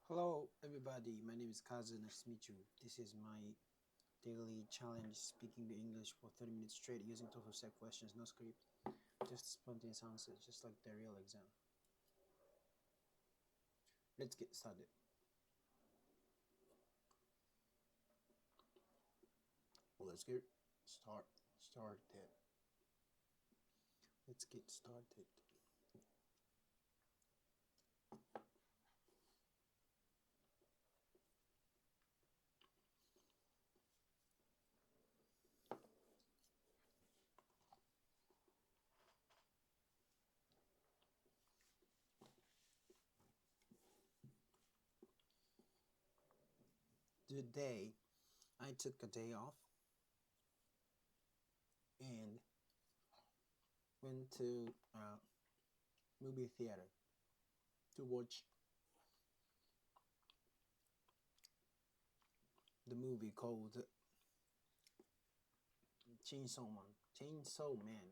Hello, everybody. My name is Kazu. Nice to meet you. This is my daily challenge speaking the English for 30 minutes straight using total set questions, no script, just spontaneous answers, just like the real exam. Let's get started. Let's get started. Let's get started. Today, I took a day off and went to a movie theater to watch the movie called Chainsaw Man. Chainsaw Man.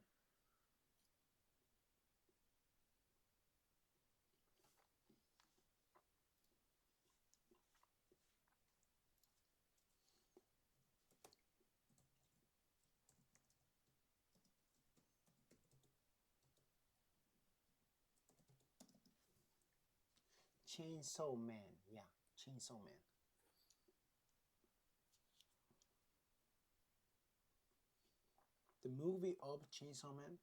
Chainsaw Man. Yeah, Chainsaw Man. The movie of Chainsaw Man.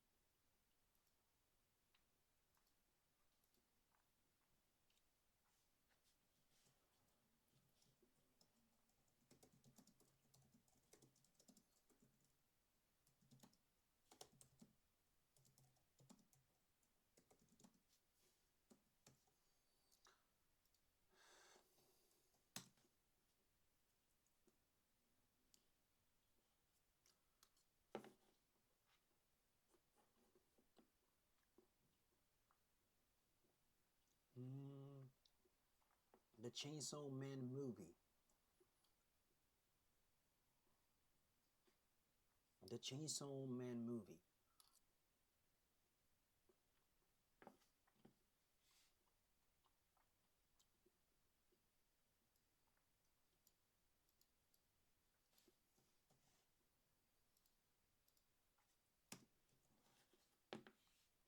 The Chainsaw Man movie. The Chainsaw Man movie.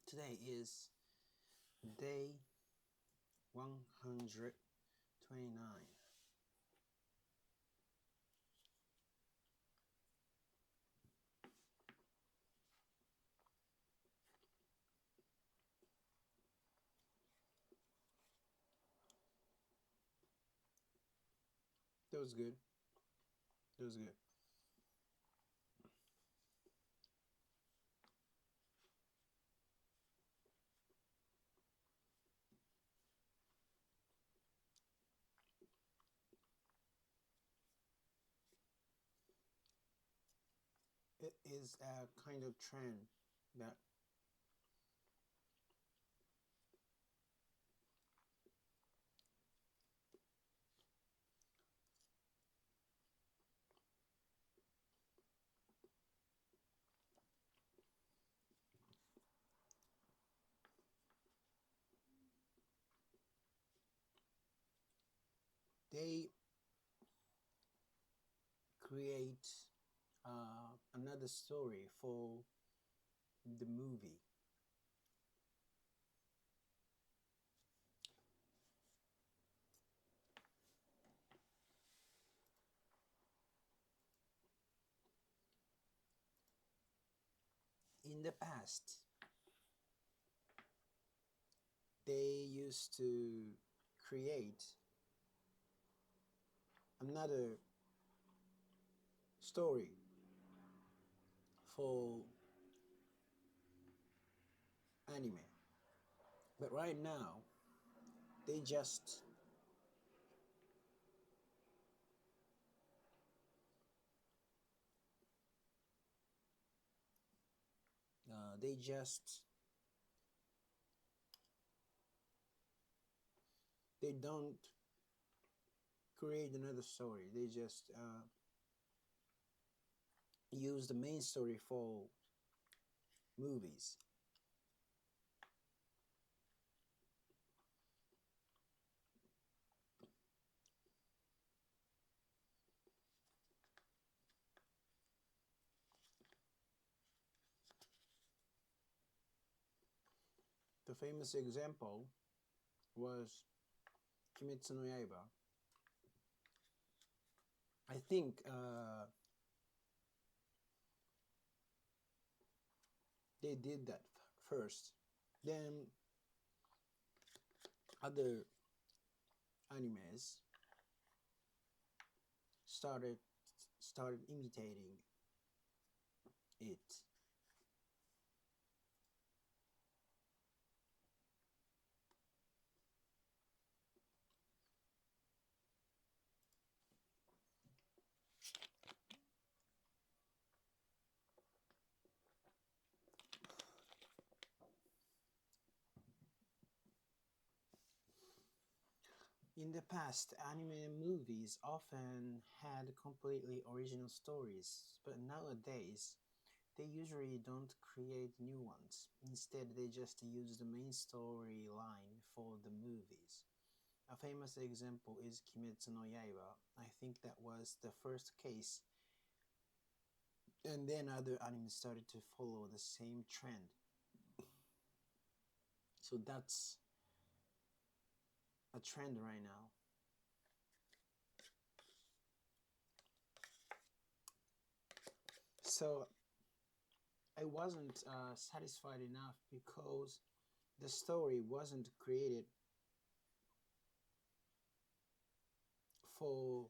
Today is day 129. That was good. That was good. It is a kind of trend that they create another story for the movie. In the past, they used to create another story for anime. But right now, they just uh, they just they don't create another story. They just use the main story for movies. The famous example was Kimetsu no Yaiba. I think they did that first. Then other animes started imitating it. In the past, anime movies often had completely original stories, but nowadays they usually don't create new ones. Instead, they just use the main storyline for the movies. A famous example is Kimetsu no Yaiba. I think that was the first case, and then other animes started to follow the same trend. So that's a trend right now. So I wasn't satisfied enough because the story wasn't created for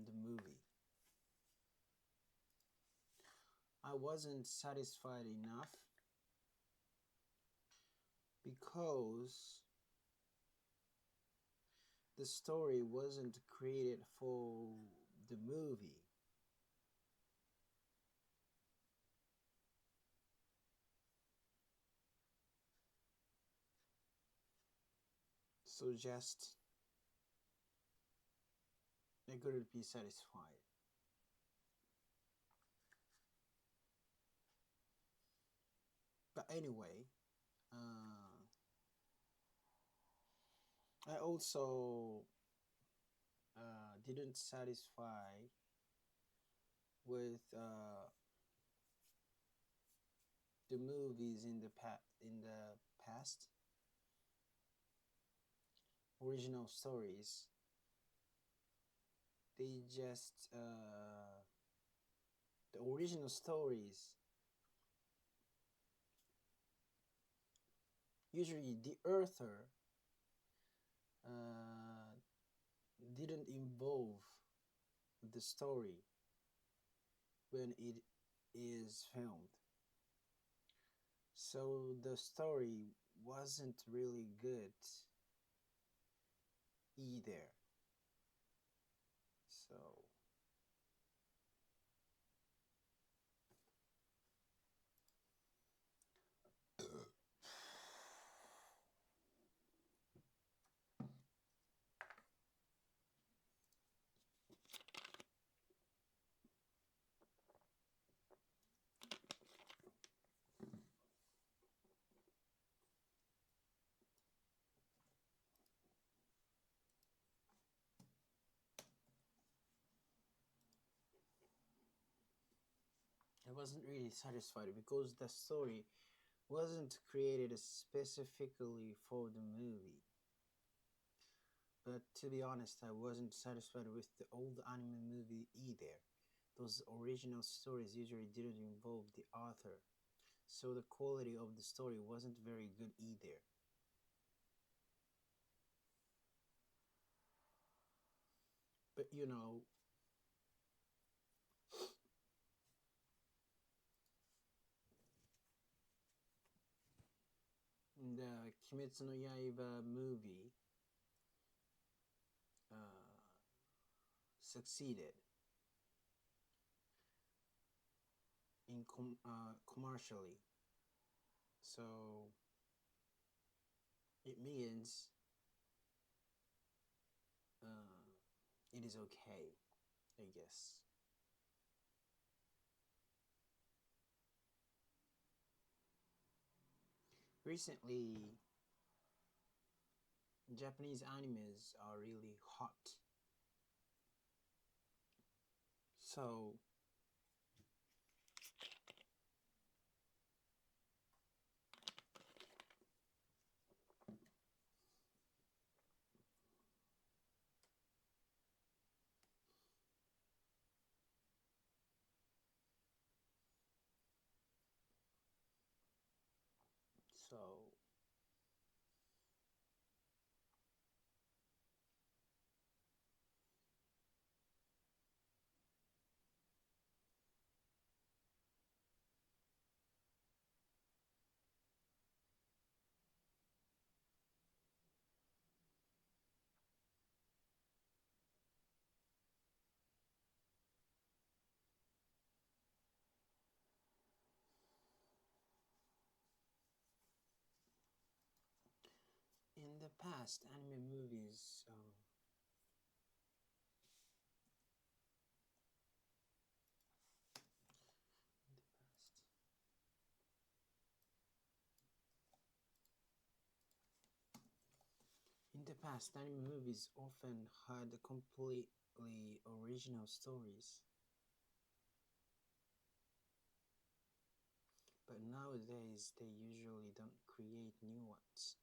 the movie. I wasn't satisfied enough because the story wasn't created for the movie. So just I couldn't be satisfied. But anyway, I also didn't satisfy with the movies in the past, original stories. They just the original stories usually the author didn't involve the story when it is filmed. So the story wasn't really good either. So I wasn't really satisfied because the story wasn't created specifically for the movie. But to be honest, I wasn't satisfied with the old anime movie either. Those original stories usually didn't involve the author, so the quality of the story wasn't very good either. But you know, the Kimetsu no Yaiba movie succeeded in commercially. So it means it is okay, I guess. Recently, Japanese animes are really hot. So So in the past, anime movies. In the past. In the past, anime movies often had completely original stories, but nowadays they usually don't create new ones.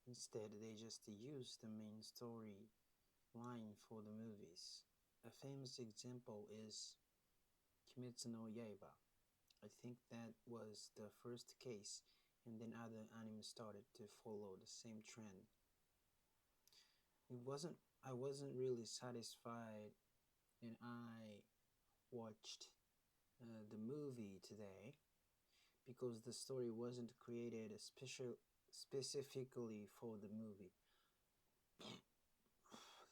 Instead, they just use the main story line for the movies. A famous example is Kimetsu no Yaiba. I think that was the first case, and then other anime started to follow the same trend. It wasn't I wasn't really satisfied, and I watched the movie today because the story wasn't created specifically for the movie.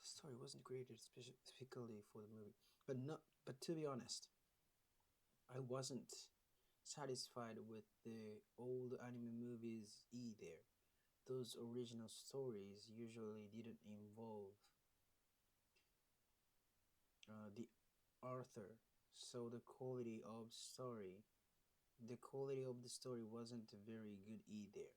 The story wasn't created specifically for the movie. But to be honest, I wasn't satisfied with the old anime movies either. Those original stories usually didn't involve the author, so the quality of the story wasn't very good either.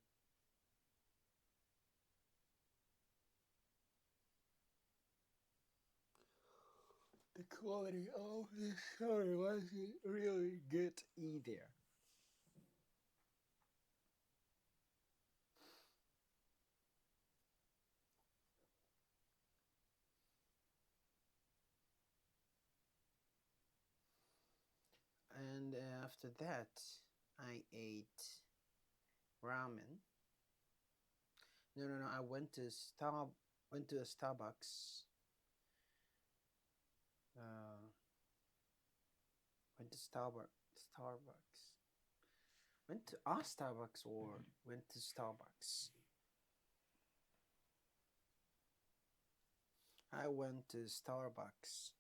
The quality of the story wasn't really good either. And after that, I ate ramen. No. I went to a Starbucks. Uh, went to Starbucks. Went to a Starbucks or went to Starbucks. I went to Starbucks.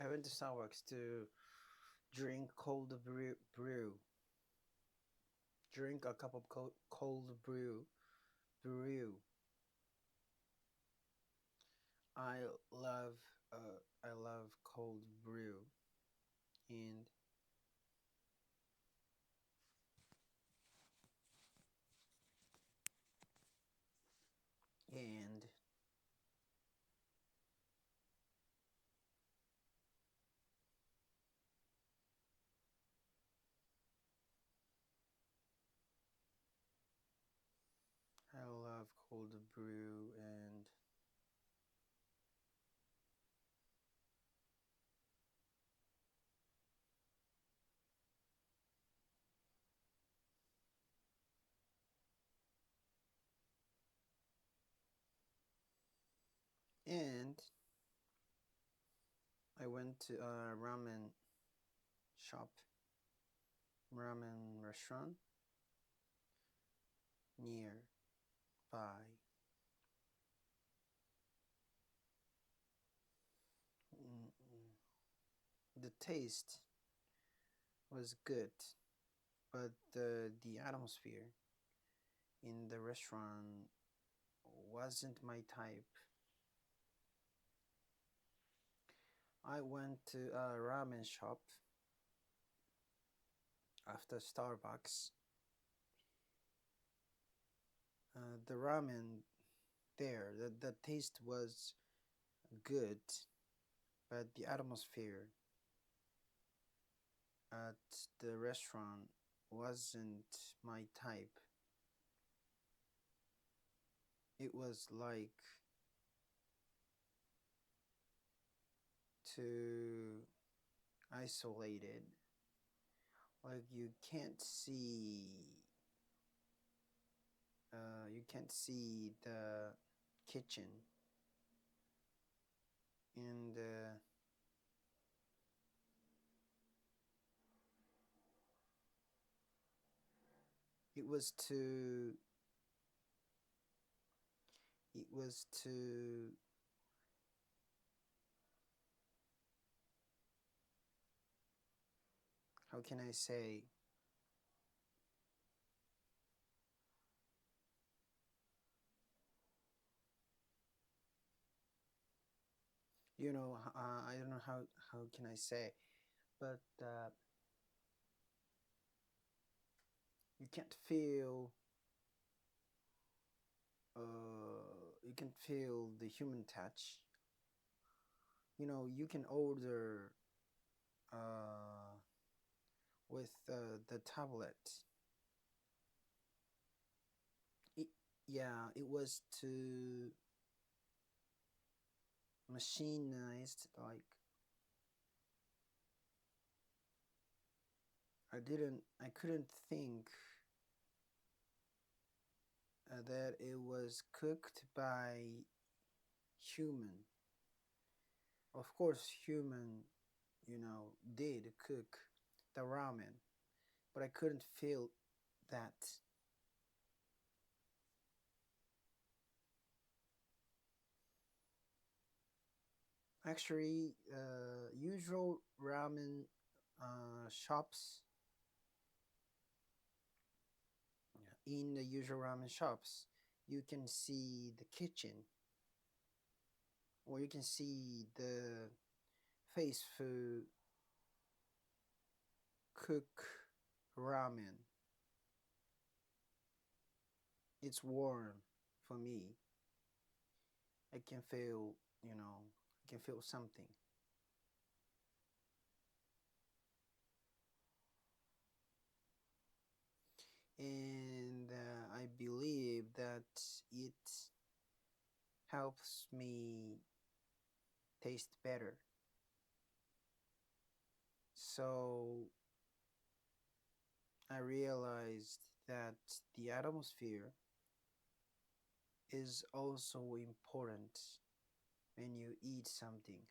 I went to Starbucks to drink cold brew. Drink a cup of cold brew. I love I love cold brew, and and I love cold brew, and I went to a shop, ramen restaurant nearby. Mm-mm. The taste was good, but the atmosphere in the restaurant wasn't my type. I went to a ramen shop after Starbucks. The ramen there, the taste was good, but the atmosphere at the restaurant wasn't my type. It was like too isolated. Like you can't see the kitchen, and it was too it was too how can I say, I don't know how can I say, but you can't feel you can feel the human touch. You can order uh, with the tablet. It, yeah, it was too machinized. Like I couldn't think that it was cooked by human. Of course, human, did cook the ramen, but I couldn't feel that. Actually, usual ramen shops, in the usual ramen shops, you can see the kitchen, or you can see the faithful cook ramen. It's warm for me. I can feel, I can feel something. And I believe that it helps me taste better. So I realized that the atmosphere is also important when you eat something.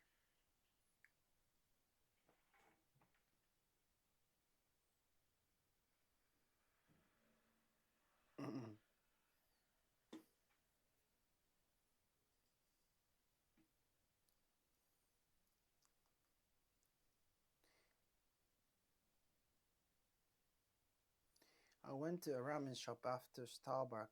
I went to a ramen shop after Starbucks.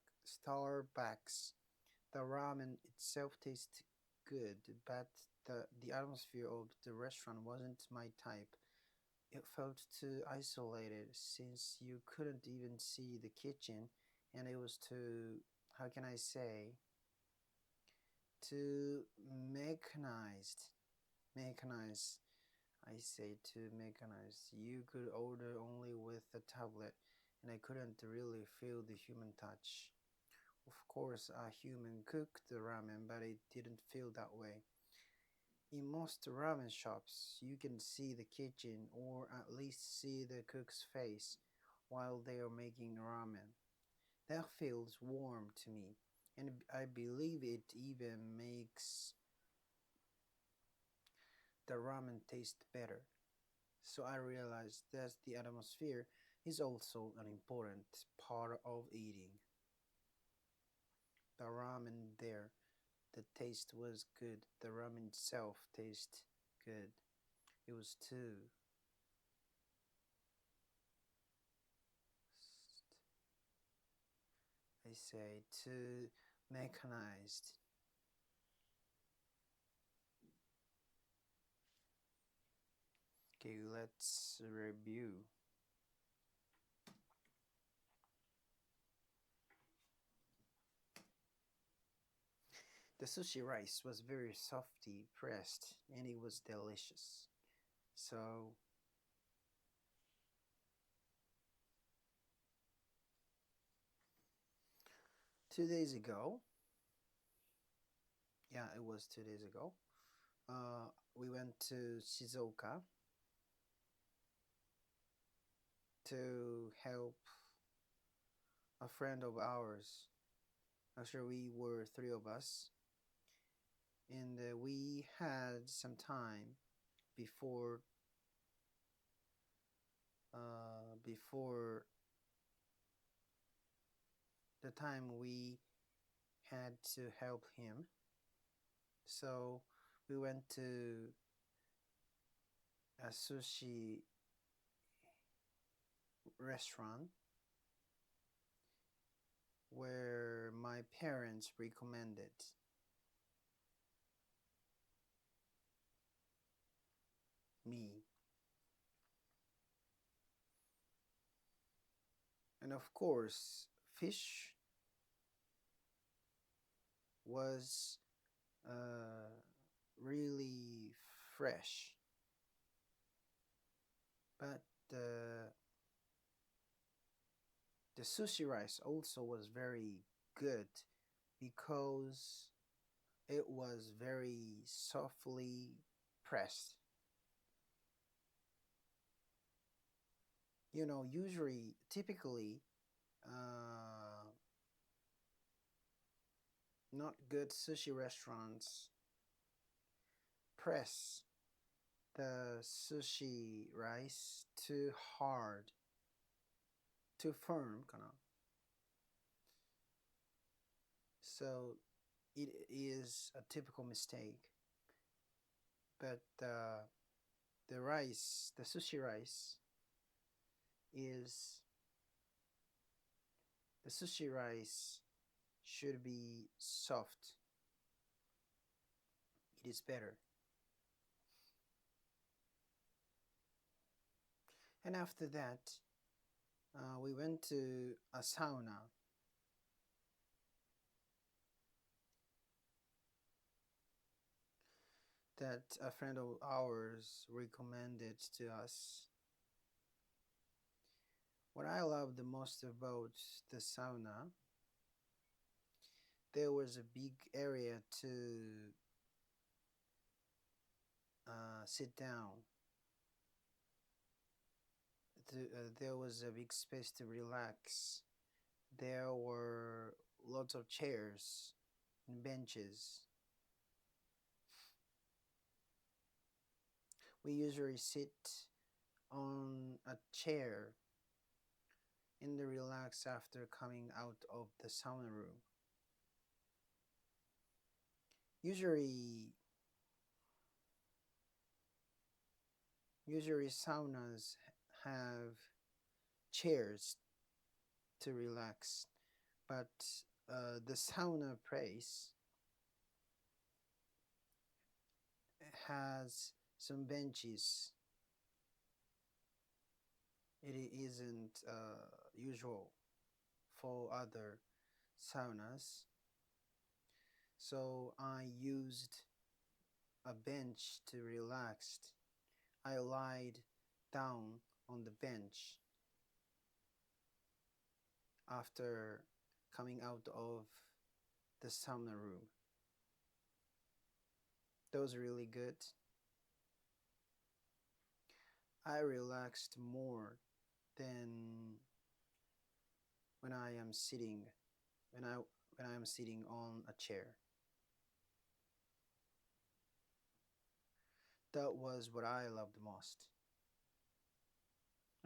The ramen itself tasted good, but the atmosphere of the restaurant wasn't my type. It felt too isolated since you couldn't even see the kitchen, and it was too, how can I say, too mechanized. Mechanized. I say too mechanized. You could order only with a tablet, and I couldn't really feel the human touch. Of course, a human cooked the ramen, but it didn't feel that way. In most ramen shops, you can see the kitchen or at least see the cook's face while they are making ramen. That feels warm to me, and I believe it even makes the ramen taste better. So I realized that the atmosphere is also an important part of eating. The ramen there, the taste was good. The ramen itself tastes good. It was too I say too mechanized. Okay, let's review. The sushi rice was very softly pressed and it was delicious. So 2 days ago, yeah, it was 2 days ago. We went to Shizuoka to help a friend of ours. Actually, we were three of us, and we had some time before before the time we had to help him. So we went to a sushi restaurant where my parents recommended me. And of course, fish was really fresh. But the sushi rice also was very good because it was very softly pressed. You know, usually, typically, uh, not good sushi restaurants press the sushi rice too hard, too firm, kind of. So it is a typical mistake. But the rice, the sushi rice, is the sushi rice should be soft. It is better. And after that, we went to a sauna. That a friend of ours recommended to us. What I love the most about the sauna, there was a big area to sit down. There was a big space to relax. There were lots of chairs and benches. We usually sit on a chair in the relax after coming out of the sauna room. Usually saunas have chairs to relax, but the sauna place has some benches. It isn't usual for other saunas. So I used a bench to relax. I lied down on the bench after coming out of the sauna room. That was really good. I relaxed more than when I am sitting when I am sitting on a chair. That was what I loved most.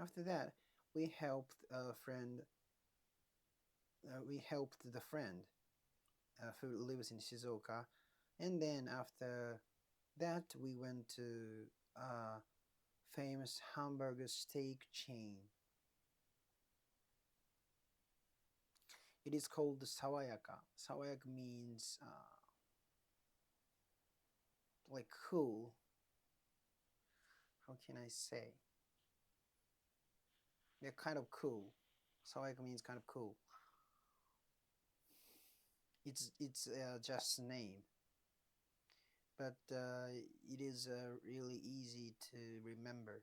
After that, we helped a friend. We helped the friend who lives in Shizuoka, and then after that we went to a famous hamburger steak chain. It is called Sawayaka. Sawayaka means like cool. How can I say? They're kind of cool. Sawayaka means kind of cool. It's just a name, but it is really easy to remember.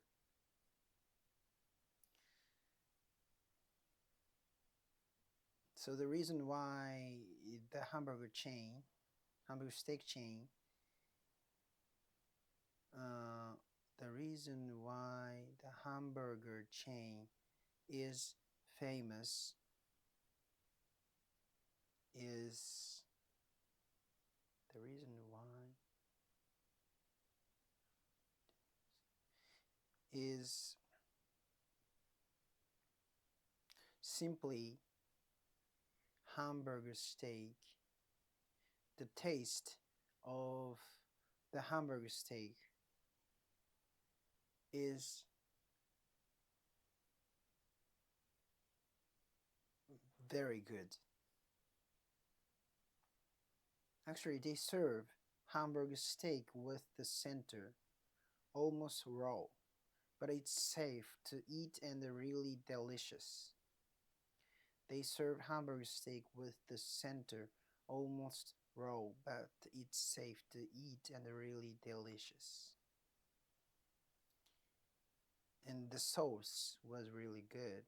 So the reason why the hamburger steak chain, the reason why the hamburger chain is famous is the reason why is simply hamburger steak. The taste of the hamburger steak is very good. Actually, they serve hamburger steak with the center almost raw, but it's safe to eat and really delicious. They serve hamburger steak with the center almost raw, but it's safe to eat and really delicious. And the sauce was really good,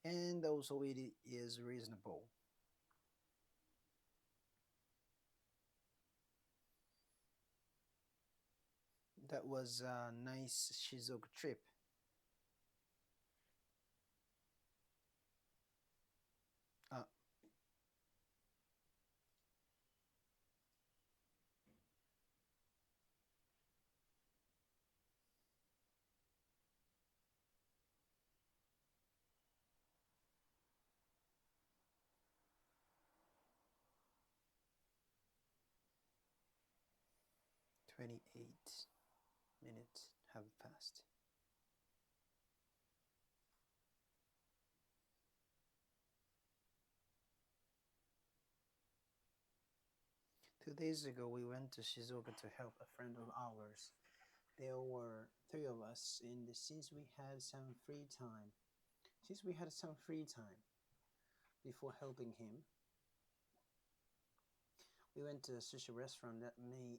and also it is reasonable. That was a nice Shizuoka trip. 28 minutes have passed. 2 days ago, we went to Shizuoka to help a friend of ours. There were three of us, and since we had some free time before helping him, we went to a sushi restaurant that my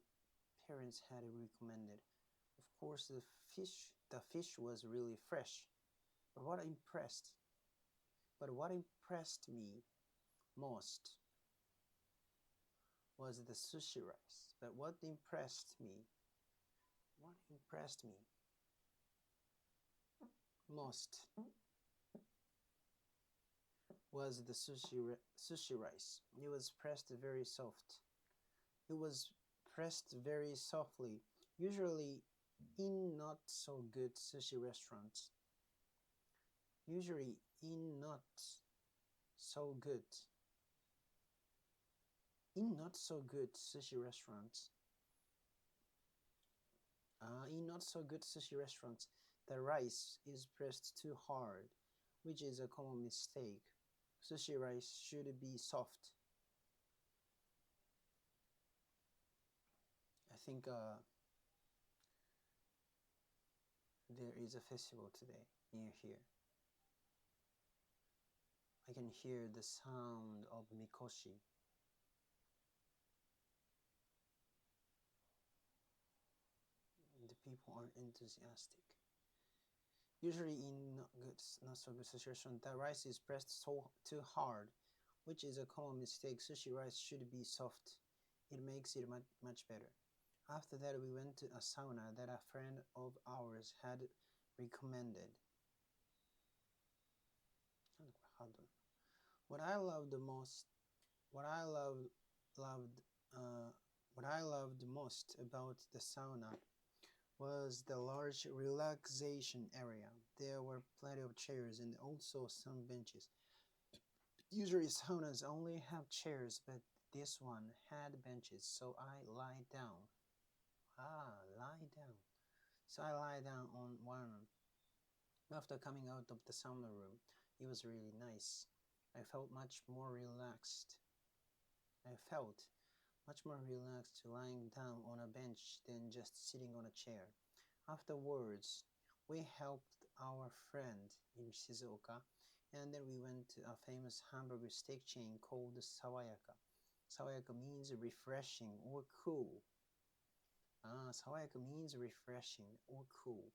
parents had recommended. Of course, the fish was really fresh. But what impressed me most was the sushi rice. But what impressed me most was the sushi rice. It was pressed very soft. It was pressed very softly. Usually, in not so good sushi restaurants, usually in not so good, in not so good sushi restaurants, the rice is pressed too hard, which is a common mistake. Sushi rice should be soft. I think there is a festival today near here. I can hear the sound of mikoshi. The people are enthusiastic. Usually in not so good situation, the rice is pressed too hard, which is a common mistake. Sushi rice should be soft. It makes it much better. After that, we went to a sauna that a friend of ours had recommended. What I loved the most, what I loved most about the sauna was the large relaxation area. There were plenty of chairs and also some benches. Usually saunas only have chairs, but this one had benches, so I lie down. Lie down. So I lie down on one. After coming out of the sauna room, it was really nice. I felt much more relaxed. I felt much more relaxed lying down on a bench than just sitting on a chair. Afterwards, we helped our friend in Shizuoka, and then we went to a famous hamburger steak chain called Sawayaka. Sawayaka means refreshing or cool. Sawayaka means refreshing or cool.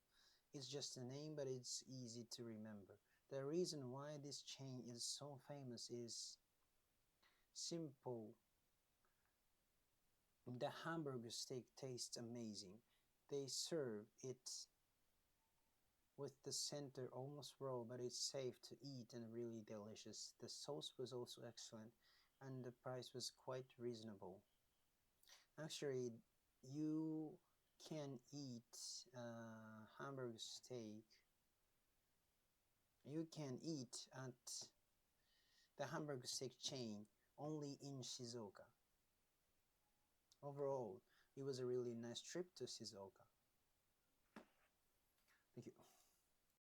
It's just a name, but it's easy to remember. The reason why this chain is so famous is simple. The hamburger steak tastes amazing. They serve it with the center almost raw, but it's safe to eat and really delicious. The sauce was also excellent, and the price was quite reasonable. Actually, you can eat hamburger steak. You can eat at the hamburger steak chain only in Shizuoka. Overall, it was a really nice trip to Shizuoka. Thank you.